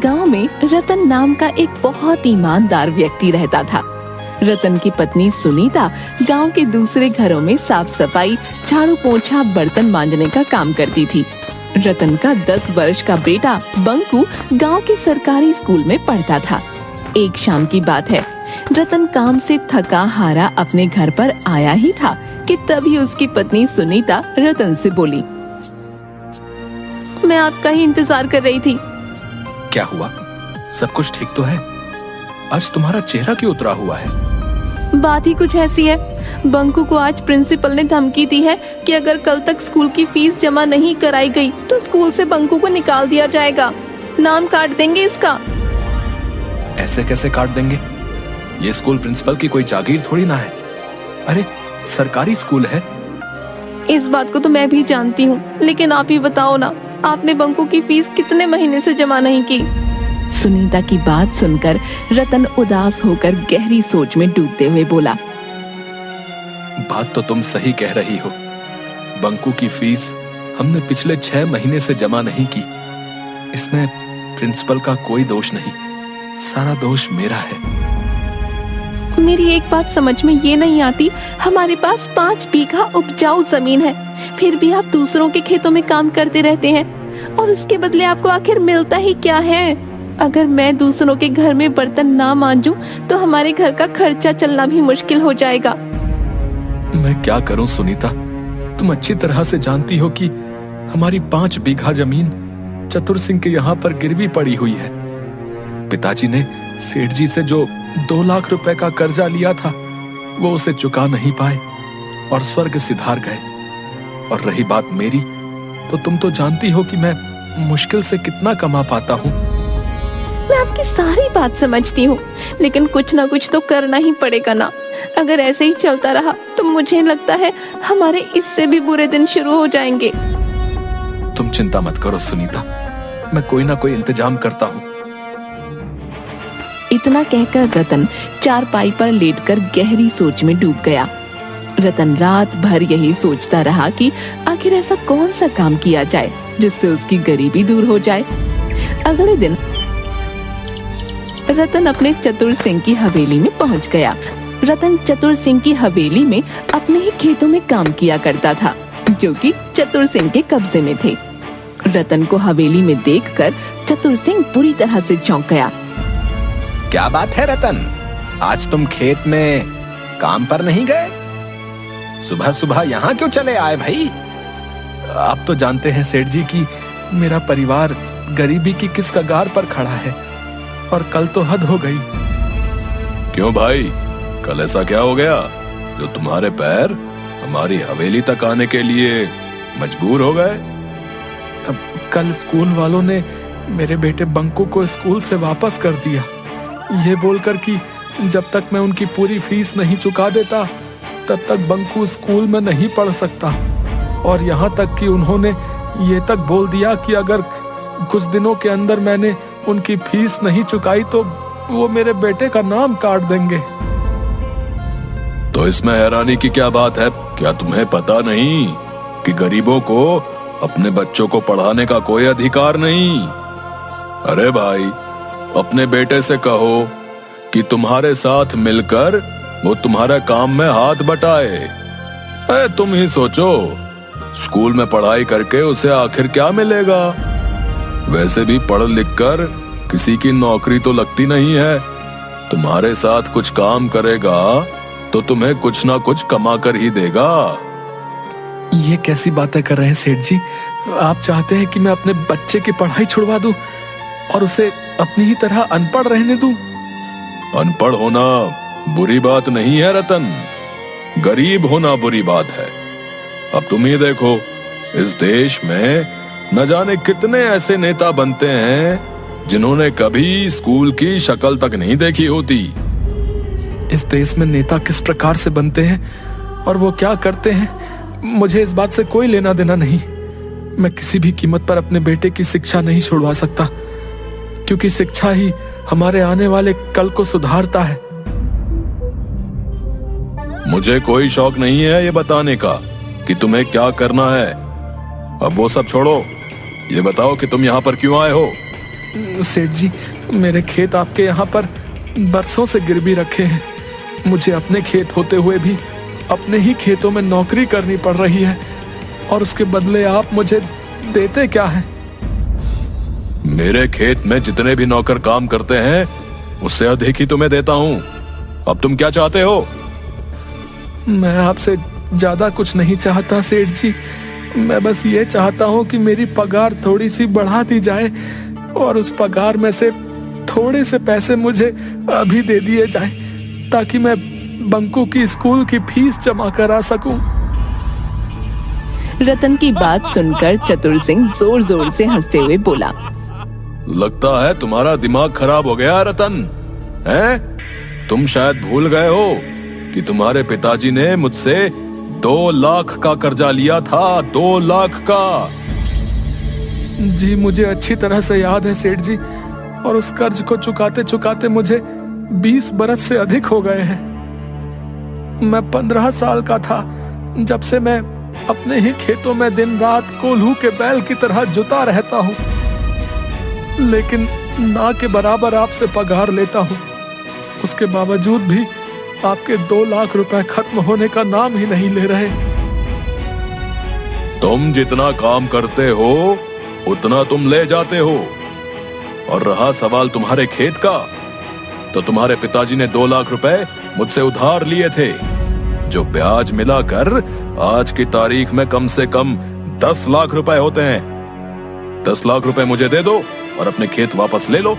गांव में रतन नाम का एक बहुत ईमानदार व्यक्ति रहता था। रतन की पत्नी सुनीता गांव के दूसरे घरों में साफ सफाई, झाड़ू पोछा, बर्तन मांजने का काम करती थी। रतन का 10 वर्ष का बेटा बंकू गांव के सरकारी स्कूल में पढ़ता था। एक शाम की बात है, रतन काम से थका हारा अपने घर पर आया ही था कि तभी उसकी पत्नी सुनीता रतन से बोली, मैं आपका ही इंतजार कर रही थी। क्या हुआ? सब कुछ ठीक तो है? आज तुम्हारा चेहरा क्यों उतरा हुआ है? बात ही कुछ ऐसी है, बंकू को आज प्रिंसिपल ने धमकी दी है कि अगर कल तक स्कूल की फीस जमा नहीं कराई गई तो स्कूल से बंकू को निकाल दिया जाएगा। नाम काट देंगे इसका। ऐसे कैसे काट देंगे? ये स्कूल प्रिंसिपल की कोई जागीर थोड़ी ना है। अरे सरकारी स्कूल है। इस बात को तो मैं भी जानती हूँ, लेकिन आप ही बताओ ना, आपने बंकू की फीस कितने महीने से जमा नहीं की? सुनीता की बात सुनकर रतन उदास होकर गहरी सोच में डूबते हुए बोला, बात तो तुम सही कह रही हो। बंकू की फीस हमने पिछले 6 महीने से जमा नहीं की। इसमें प्रिंसिपल का कोई दोष नहीं, सारा दोष मेरा है। मेरी एक बात समझ में ये नहीं आती, हमारे पास 5 बीघा उपजाऊ जमीन है, फिर भी आप दूसरों के खेतों में काम करते रहते हैं और उसके बदले आपको आखिर मिलता ही क्या है? अगर मैं दूसरों के घर में बर्तन ना मांजूं तो हमारे घर का खर्चा चलना भी मुश्किल हो जाएगा। मैं क्या करूं सुनीता, तुम अच्छी तरह से जानती हो कि हमारी 5 बीघा जमीन चतुर सिंह के यहाँ पर गिरवी पड़ी हुई है। पिताजी ने सेठ जी से जो 2 लाख रुपए का कर्जा लिया था वो उसे चुका नहीं पाए और स्वर्ग सिधार गए। और रही बात मेरी, तो तुम तो जानती हो कि मैं मुश्किल से कितना कमा पाता हूँ। मैं आपकी सारी बात समझती हूँ, लेकिन कुछ ना कुछ तो करना ही पड़ेगा ना। अगर ऐसे ही चलता रहा तो मुझे लगता है हमारे इससे भी बुरे दिन शुरू हो जाएंगे। तुम चिंता मत करो सुनीता, मैं कोई ना कोई इंतजाम करता हूँ। इतना कहकर रतन चारपाई पर लेटकर गहरी सोच में डूब गया। रतन रात भर यही सोचता रहा कि आखिर ऐसा कौन सा काम किया जाए जिससे उसकी गरीबी दूर हो जाए। अगले दिन रतन अपने चतुर सिंह की हवेली में पहुंच गया। रतन चतुर सिंह की हवेली में अपने ही खेतों में काम किया करता था, जो कि चतुर सिंह के कब्जे में थे। रतन को हवेली में देखकर चतुर सिंह पूरी तरह से चौंक गया। क्या बात है रतन, आज तुम खेत में काम पर नहीं गए? सुबह सुबह यहाँ क्यों चले आए भाई? आप तो जानते हैं सेठ जी कि मेरा परिवार गरीबी की किस कगार पर खड़ा है और कल तो हद हो गई। क्यों भाई, कल ऐसा क्या हो गया जो तुम्हारे पैर हमारी हवेली तक आने के लिए मजबूर हो गए? कल स्कूल वालों ने मेरे बेटे बंकू को स्कूल से वापस कर दिया, ये बोलकर कि जब तक मैं उनकी पूरी फीस नहीं चुका देता तब तक बंकू स्कूल में नहीं पढ़ सकता। और यहाँ तक कि उन्होंने ये तक बोल दिया कि अगर कुछ दिनों के अंदर मैंने उनकी फीस नहीं चुकाई तो वो मेरे बेटे का नाम काट देंगे। तो इसमें हैरानी की क्या बात है? क्या तुम्हें पता नहीं कि गरीबों को अपने बच्चों को पढ़ाने का कोई अधिकार नहीं? अरे भाई, अपने बेटे से कहो कि तुम्हारे साथ मिलकर वो तुम्हारे काम में हाथ बटाए। अरे तुम ही सोचो, स्कूल में पढ़ाई करके उसे आखिर क्या मिलेगा? वैसे भी पढ़ लिख कर किसी की नौकरी तो लगती नहीं है। तुम्हारे साथ कुछ काम करेगा तो तुम्हें कुछ ना कुछ कमा कर ही देगा। ये कैसी बातें कर रहे हैं सेठ जी? आप चाहते हैं कि मैं अपने बच्चे की पढ़ाई छुड़वा दूं और उसे अपनी ही तरह अनपढ़ रहने दूं? अनपढ़ होना बुरी बात नहीं है रतन, गरीब होना बुरी बात है। अब तुम ही देखो, इस देश में न जाने कितने ऐसे नेता बनते हैं जिन्होंने कभी स्कूल की शक्ल तक नहीं देखी होती। इस देश में नेता किस प्रकार से बनते हैं और वो क्या करते हैं, मुझे इस बात से कोई लेना देना नहीं। मैं किसी भी कीमत पर अपने बेटे की शिक्षा नहीं छुड़वा सकता, क्योंकि शिक्षा ही हमारे आने वाले कल को सुधारता है। मुझे कोई शौक नहीं है ये बताने का कि तुम्हें क्या करना है। अब वो सब छोड़ो, ये बताओ कि तुम यहाँ पर क्यों आए हो? सेठ जी, मेरे खेत आपके यहाँ पर बरसों से गिरवी रखे हैं। मुझे अपने खेत होते हुए भी अपने ही खेतों में नौकरी करनी पड़ रही है, और उसके बदले आप मुझे देते क्या हैं? मेरे खेत में जितने भी नौकर काम करते हैं उससे अधिक ही तुम्हें देता हूँ। अब तुम क्या चाहते हो? मैं आपसे ज्यादा कुछ नहीं चाहता सेठ जी। मैं बस ये चाहता हूँ कि मेरी पगार थोड़ी सी बढ़ा दी जाए, और उस पगार में से थोड़े से पैसे मुझे अभी दे दिए जाएं, ताकि मैं बंकू की स्कूल की फीस जमा करा सकूं। रतन की बात सुनकर चतुर सिंह जोर जोर से हंसते हुए बोला, लगता है तुम्हारा दिमाग खराब हो गया रतन, हैं? तुम शायद भूल गए हो कि तुम्हारे पिताजी ने मुझसे 2 लाख का कर्जा लिया था। 2 लाख का। जी मुझे अच्छी तरह से याद है सेठ जी, और उस कर्ज को चुकाते चुकाते मुझे 20 बरस से अधिक हो गए हैं। मैं 15 साल का था जब से मैं अपने ही खेतों में दिन रात कोल्हू के बैल की तरह जुता रहता हूँ, लेकिन ना के बराबर आपसे पगार लेता हूँ। उसके बावजूद भी आपके 2 लाख रुपए खत्म होने का नाम ही नहीं ले रहे। तुम जितना काम करते हो उतना तुम ले जाते हो, और रहा सवाल तुम्हारे खेत का, तो तुम्हारे पिताजी ने 2 लाख रुपए मुझसे उधार लिए थे, जो ब्याज मिलाकर आज की तारीख में कम से कम 10 लाख रुपए होते हैं। 10 लाख रुपए मुझे दे दो और अपने खेत वापस ले लो।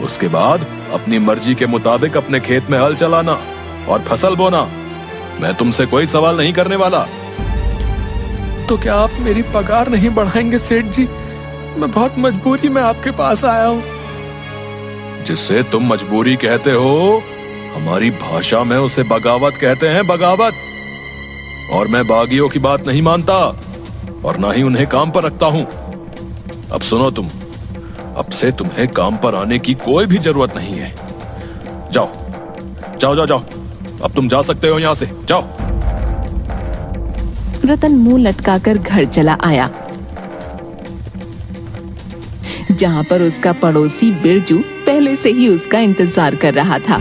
उसके बाद अपनी मर्जी के मुताबिक अपने खेत में हल चलाना और फसल बोना। मैं तुमसे कोई सवाल नहीं करने वाला। तो क्या आप मेरी पगार नहीं बढ़ाएंगे सेठ जी? मैं बहुत मजबूरी में आपके पास आया हूँ। जिससे तुम मजबूरी कहते हो, हमारी भाषा में उसे बगावत कहते हैं, बगावत। और मैं बागियों की बात नहीं मानता, और ना ही उन्हें काम पर रखता हूं। अब सुनो तुम, अब से तुम्हें काम पर आने की कोई भी जरूरत नहीं है। जाओ जाओ जाओ जाओ, अब तुम जा सकते हो यहां से, जाओ। रतन मुंह लटकाकर घर चला आया, जहां पर उसका पड़ोसी बिरजू पहले से ही उसका इंतजार कर रहा था।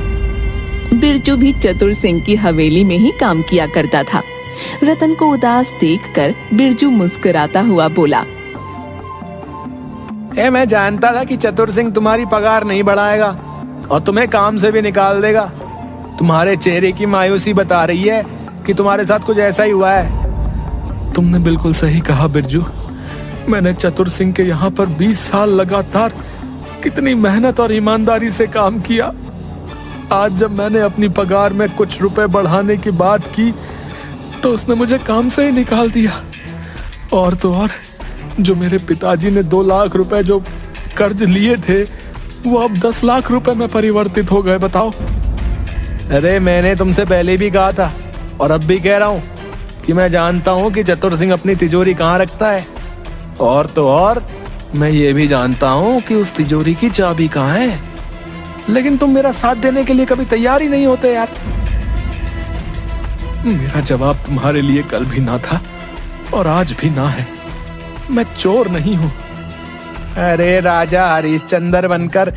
बिरजू भी चतुर सिंह की हवेली में ही काम किया करता था। रतन को उदास देखकर बिरजू मुस्कुराता हुआ बोला, मैं जानता था कि चतुर सिंह तुम्हारी पगार नहीं बढ़ाएगा और तुम्हें काम से भी निकाल देगा। तुम्हारे चेहरे की मायूसी बता रही है कि तुम्हारे साथ कुछ ऐसा ही हुआ है। तुमने बिल्कुल सही कहा बिरजू। मैंने चतुर सिंह के यहाँ पर 20 साल लगातार कितनी मेहनत और ईमानदारी से काम किया। आज जब मैंने अपनी पगार में कुछ रुपए बढ़ाने की बात की तो उसने मुझे काम से ही निकाल दिया। और तो और, जो मेरे पिताजी ने 2 लाख रुपए जो कर्ज लिए थे, वो अब 10 लाख रुपए में परिवर्तित हो गए। बताओ। अरे मैंने तुमसे पहले भी कहा था और अब भी कह रहा हूँ कि मैं जानता हूँ कि चतुर सिंह अपनी तिजोरी कहाँ रखता है, और तो और मैं ये भी जानता हूँ कि उस तिजोरी की चाबी कहाँ है। लेकिन तुम मेरा साथ देने के लिए कभी तैयार ही नहीं होते यार। मेरा जवाब तुम्हारे लिए कल भी ना था और आज भी ना है। मैं चोर नहीं हूँ। अरे राजा हरिश्चंद्र बनकर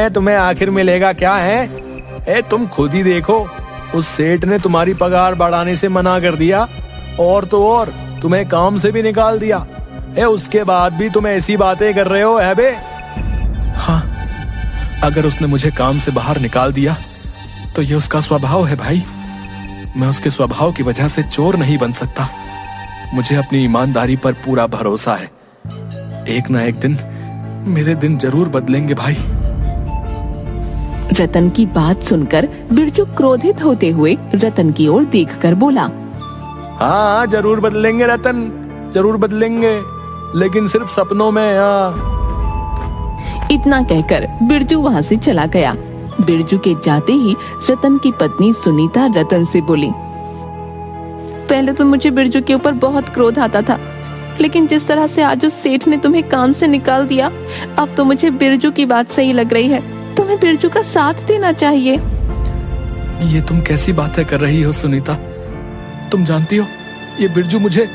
तुम्हें आखिर मिलेगा क्या है? तुम खुद ही देखो, उस सेठ ने तुम्हारी पगार बढ़ाने से मना कर दिया, और तो और तुम्हें काम से भी निकाल दिया। उसके बाद भी तुम ऐसी बातें कर रहे हो, है बे? हाँ, अगर उसने मुझे काम से बाहर निकाल दिया तो ये उसका स्वभाव है भाई। मैं उसके स्वभाव की वजह से चोर नहीं बन सकता। मुझे अपनी ईमानदारी पर पूरा भरोसा है। एक ना एक दिन मेरे दिन जरूर बदलेंगे भाई। रतन की बात सुनकर बिरजू क्रोधित होते हुए रतन की ओर देखकर बोला, हाँ जरूर बदलेंगे रतन, जरूर बदलेंगे, लेकिन सिर्फ सपनों में। इतना कहकर बिरजू वहाँ से चला गया। बिरजू के जाते ही रतन की पत्नी सुनीता रतन से बोली, पहले तो मुझे बिरजू के ऊपर बहुत क्रोध आता था, लेकिन जिस तरह से आज उस सेठ ने तुम्हें काम से निकाल दिया, अब तो मुझे बिरजू की बात सही लग रही है। तुम्हें बिरजू का साथ देना चाहिए। ये तुम कैसी बातें कर रही हो सुनीता? तुम जानती हो, ये बिरजू मुझे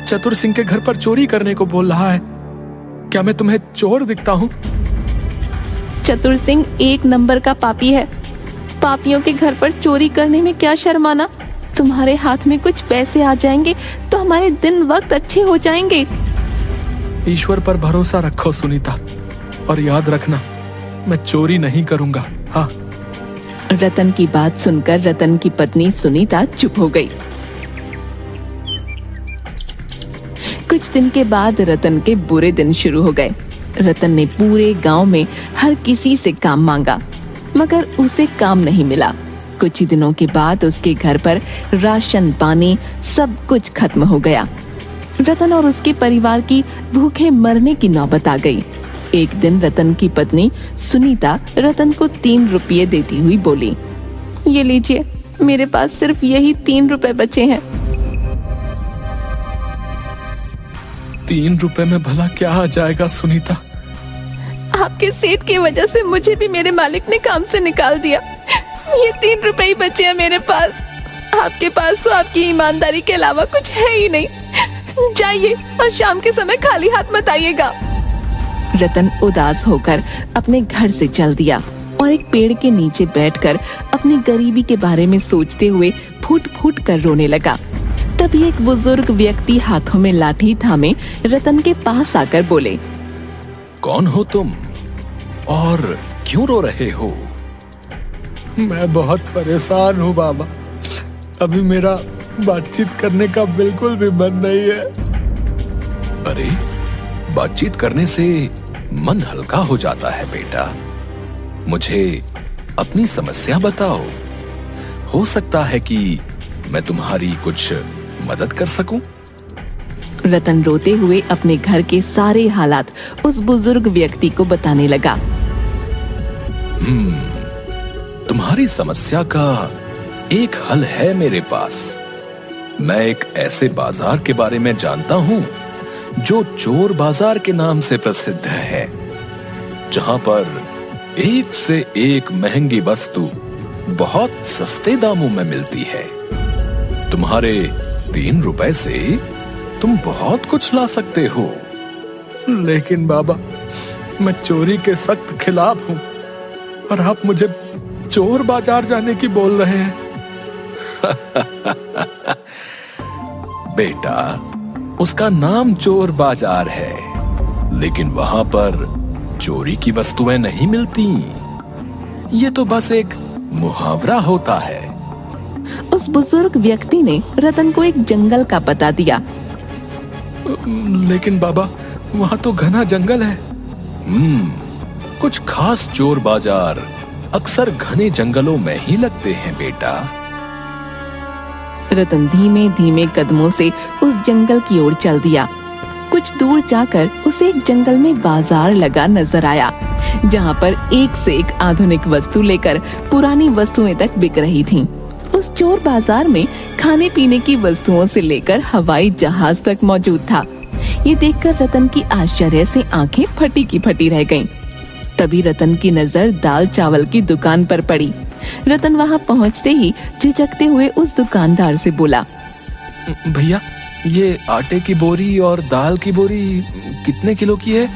चतुर सिंह के घर पर चोरी करने को बोल रहा है। क्या मैं तुम्हें चोर दिखता हूँ? चतुर सिंह एक नंबर का पापी है। पापियों के घर पर चोरी करने में क्या शर्माना। तुम्हारे हाथ में कुछ पैसे आ जाएंगे तो हमारे दिन वक्त अच्छे हो जाएंगे। ईश्वर पर भरोसा रखो सुनीता, और याद रखना मैं चोरी नहीं करूंगा। हाँ। रतन की बात सुनकर रतन की पत्नी सुनीता चुप हो गई। कुछ दिन के बाद रतन के बुरे दिन शुरू हो गए। रतन ने पूरे गांव में हर किसी से काम मांगा, मगर उसे काम नहीं मिला। कुछ ही दिनों के बाद उसके घर पर राशन पानी सब कुछ खत्म हो गया। रतन और उसके परिवार की भूखे मरने की नौबत आ गई। एक दिन रतन की पत्नी सुनीता रतन को 3 रुपये देती हुई बोली, ये लीजिए, मेरे पास सिर्फ यही 3 रुपए बचे हैं। 3 रुपए में भला क्या आ जाएगा सुनीता? आपके सेठ की वजह से मुझे भी मेरे मालिक ने काम से निकाल दिया। ये 3 रुपए ही बचे हैं मेरे पास। आपके पास तो आपकी ईमानदारी के अलावा कुछ है ही नहीं। जाइए और शाम के समय खाली हाथ मत आइएगा। रतन उदास होकर अपने घर से चल दिया और एक पेड़ के नीचे बैठकर अपनी गरीबी के बारे में सोचते हुए फूट फूट कर रोने लगा। तभी एक बुजुर्ग व्यक्ति हाथों में लाठी थामे रतन के पास आकर बोले, कौन हो तुम और क्यों रो रहे हो? मैं बहुत परेशान हूँ बाबा। अभी मेरा बातचीत करने का बिल्कुल भी मन नहीं है। अरे, बातचीत करने से मन हल्का हो जाता है बेटा। मुझे अपनी समस्या बताओ, हो सकता है कि मैं तुम्हारी कुछ मदद कर सकूं। रतन रोते हुए अपने घर के सारे हालात उस बुजुर्ग व्यक्ति को बताने लगा। तुम्हारी समस्या का एक हल है मेरे पास। मैं एक ऐसे बाजार के बारे में जानता हूं जो चोर बाजार के नाम से प्रसिद्ध है, जहां पर एक से एक महंगी वस्तु बहुत सस्ते दामों में मिलती है। तुम्हारे 3 रुपए से तुम बहुत कुछ ला सकते हो। लेकिन बाबा, मैं चोरी के सख्त खिलाफ हूँ और आप मुझे चोर बाजार जाने की बोल रहे हैं। बेटा, उसका नाम चोर बाजार है, लेकिन वहां पर चोरी की वस्तुएं नहीं मिलती। ये तो बस एक मुहावरा होता है। उस बुजुर्ग व्यक्ति ने रतन को एक जंगल का पता दिया। लेकिन बाबा, वहां तो घना जंगल है। कुछ खास चोर बाजार अक्सर घने जंगलों में ही लगते हैं बेटा। रतन धीमे धीमे कदमों से उस जंगल की ओर चल दिया। कुछ दूर जाकर उसे एक जंगल में बाजार लगा नजर आया, जहां पर एक से एक आधुनिक वस्तु लेकर पुरानी वस्तुएं तक बिक रही थीं। उस चोर बाजार में खाने पीने की वस्तुओं से लेकर हवाई जहाज तक मौजूद था। ये देखकर रतन की आश्चर्य से आंखें फटी की फटी रह गईं। तभी रतन की नजर दाल चावल की दुकान पर पड़ी। रतन वहां पहुंचते ही झिझकते हुए उस दुकानदार से बोला, भैया, ये आटे की बोरी और दाल की बोरी कितने किलो की है?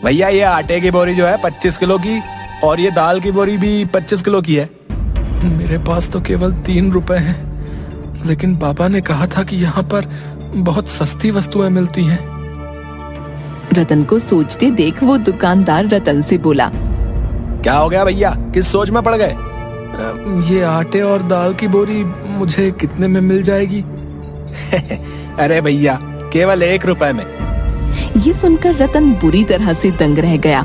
भैया, ये आटे की बोरी जो है 25 किलो की, और ये दाल की बोरी भी 25 किलो की है। मेरे पास तो केवल 3 रुपए हैं, लेकिन पापा ने कहा था कि यहाँ पर बहुत सस्ती वस्तुएं मिलती हैं। रतन को सोचते देख वो दुकानदार रतन से बोला, क्या हो गया भैया, किस सोच में पड़ गए? ये आटे और दाल की बोरी मुझे कितने में मिल जाएगी? अरे भैया, केवल 1 रुपए में। ये सुनकर रतन बुरी तरह से दंग रह गया।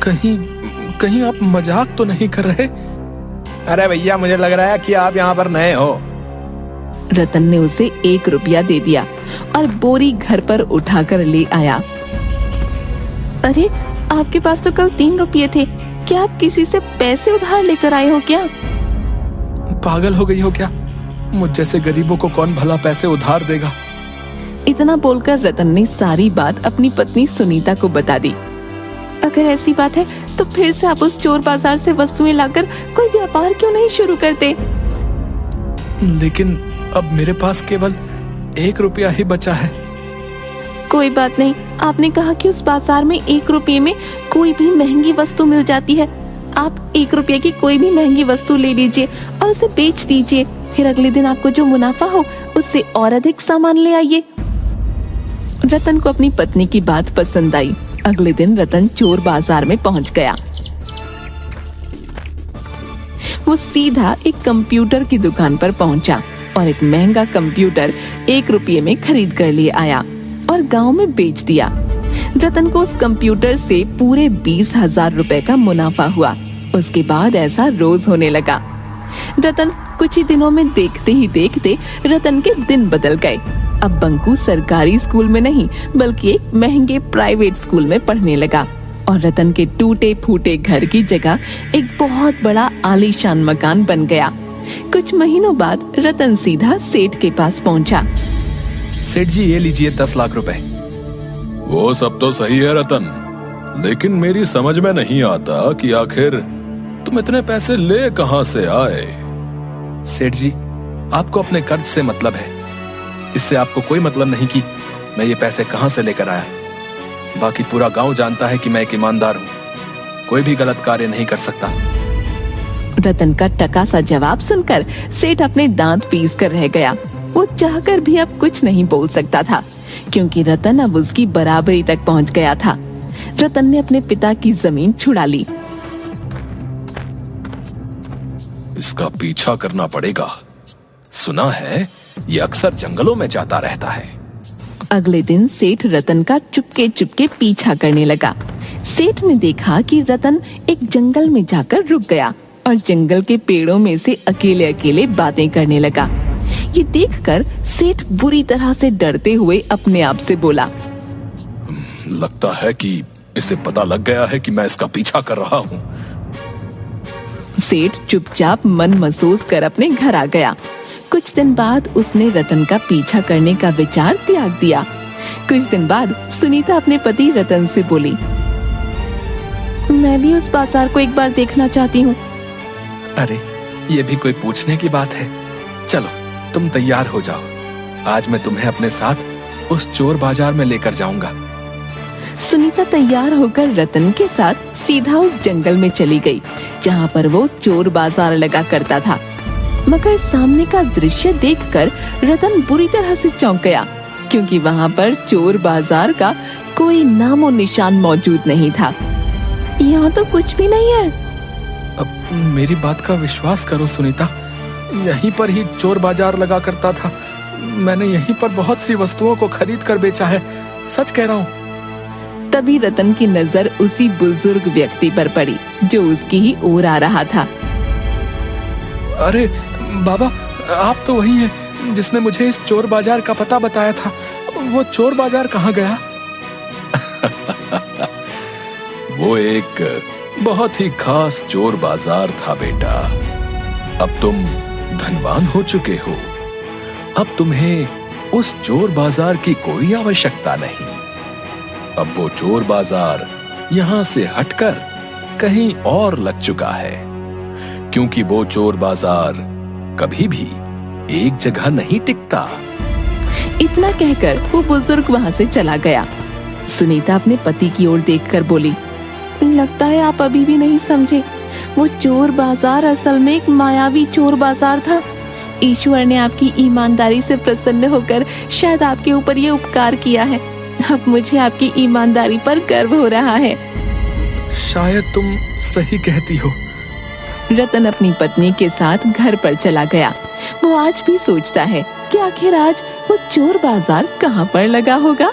कहीं आप मजाक तो नहीं कर रहे? अरे भैया, मुझे लग रहा है कि आप यहाँ पर नए हो। रतन ने उसे 1 रुपया दे दिया और बोरी घर पर उठाकर ले आया। अरे, आपके पास तो कल 3 रुपये थे। क्या आप किसी से पैसे उधार लेकर आए हो क्या? पागल हो गई हो क्या? मुझ जैसे गरीबों को कौन भला पैसे उधार देगा? इतना बोलकर रतन ने सारी बात अपनी पत्नी सुनीता को बता दी। अगर ऐसी बात है तो फिर से आप उस चोर बाजार से वस्तुएं लाकर कोई व्यापार क्यों नहीं शुरू करते? लेकिन अब मेरे पास केवल 1 रुपया ही बचा है। कोई बात नहीं, आपने कहा कि उस बाजार में 1 रुपये में कोई भी महंगी वस्तु मिल जाती है। आप 1 रुपये की कोई भी महंगी वस्तु ले लीजिए और उसे बेच दीजिए। फिर अगले दिन आपको जो मुनाफा हो उससे और अधिक सामान ले आइए। रतन को अपनी पत्नी की बात पसंद आई। अगले दिन रतन चोर बाजार में पहुंच गया। वो सीधा एक कंप्यूटर की दुकान पर पहुंचा और एक महंगा कंप्यूटर 1 रुपये में खरीद कर ले आया और गांव में बेच दिया। रतन को उस कंप्यूटर से पूरे 20,000 रुपए का मुनाफा हुआ। उसके बाद ऐसा रोज होने लगा। रतन कुछ ही दिनों में देखते ही देखते रतन के दिन बदल गए। अब बंकू सरकारी स्कूल में नहीं बल्कि एक महंगे प्राइवेट स्कूल में पढ़ने लगा और रतन के टूटे फूटे घर की जगह एक बहुत बड़ा आलीशान मकान बन गया। कुछ महीनों बाद रतन सीधा सेठ के पास पहुंचा। सेठ जी, ये लीजिए 10 लाख रुपए। वो सब तो सही है रतन, लेकिन मेरी समझ में नहीं आता कि आखिर तुम इतने पैसे ले कहां से आए। सेठ जी, आपको अपने कर्ज से मतलब है, इससे आपको कोई मतलब नहीं कि मैं ये पैसे कहां से लेकर आया। बाकी पूरा गांव जानता है कि मैं एक ईमानदार हूं, कोई भी गलत कार्य नहीं कर सकता। रतन का टका सा जवाब सुनकर सेठ अपने दांत पीस कर रह गया। वो चाहकर भी अब कुछ नहीं बोल सकता था क्योंकि रतन अब उसकी बराबरी तक पहुंच गया था। रतन ने अपने पिता की जमीन छुड़ा ली। इसका पीछा करना पड़ेगा। सुना है ये अक्सर जंगलों में जाता रहता है। अगले दिन सेठ रतन का चुपके चुपके पीछा करने लगा। सेठ ने देखा कि रतन एक जंगल में जाकर रुक गया और जंगल के पेड़ों में से अकेले अकेले बातें करने लगा। ये देखकर सेठ बुरी तरह से डरते हुए अपने आप से बोला, लगता है कि इसे पता लग गया है कि मैं इसका पीछा कर रहा हूँ। सेठ चुपचाप मन महसूस कर अपने घर आ गया। कुछ दिन बाद उसने रतन का पीछा करने का विचार त्याग दिया। कुछ दिन बाद सुनीता अपने पति रतन से बोली, मैं भी उस बाजार को एक बार देखना चाहती हूँ। अरे, ये भी कोई पूछने की बात है। चलो, तुम तैयार हो जाओ, आज मैं तुम्हें अपने साथ उस चोर बाजार में लेकर जाऊंगा। सुनीता तैयार होकर रतन के साथ सीधा उस जंगल में चली गई जहाँ पर वो चोर बाजार लगा करता था। मगर सामने का दृश्य देखकर रतन बुरी तरह से चौंक गया क्योंकि वहाँ पर चोर बाजार का कोई नामो निशान मौजूद नहीं था। यहाँ तो कुछ भी नहीं है। अब मेरी बात का विश्वास करो सुनीता, यहीं पर ही चोर बाजार लगा करता था। मैंने यहीं पर बहुत सी वस्तुओं को खरीद कर बेचा है, सच कह रहा हूँ। तभी रतन की नजर उसी बुजुर्ग व्यक्ति पर पड़ी जो उसकी ही ओर आ रहा था। अरे बाबा, आप तो वही हैं जिसने मुझे इस चोर बाजार का पता बताया था। वो चोर बाजार कहाँ गया? वो एक बहुत ही खास चोर बाजार था बेटा। अब तुम धनवान हो चुके हो, अब तुम्हें उस चोर बाजार की कोई आवश्यकता नहीं। अब वो चोर बाजार यहाँ से हटकर कहीं और लग चुका है, क्योंकि वो चोर बाजार कभी भी एक जगह नहीं टिकता। इतना कहकर वो बुजुर्ग वहाँ से चला गया। सुनीता अपने पति की ओर देखकर बोली, लगता है आप अभी भी नहीं समझे। वो चोर बाजार असल में एक मायावी चोर बाजार था। ईश्वर ने आपकी ईमानदारी से प्रसन्न होकर शायद आपके ऊपर ये उपकार किया है। अब मुझे आपकी ईमानदारी पर गर्व हो रहा है। शायद तुम सही कहती हो। रतन अपनी पत्नी के साथ घर पर चला गया। वो आज भी सोचता है कि आखिर आज वो चोर बाजार कहाँ पर लगा होगा।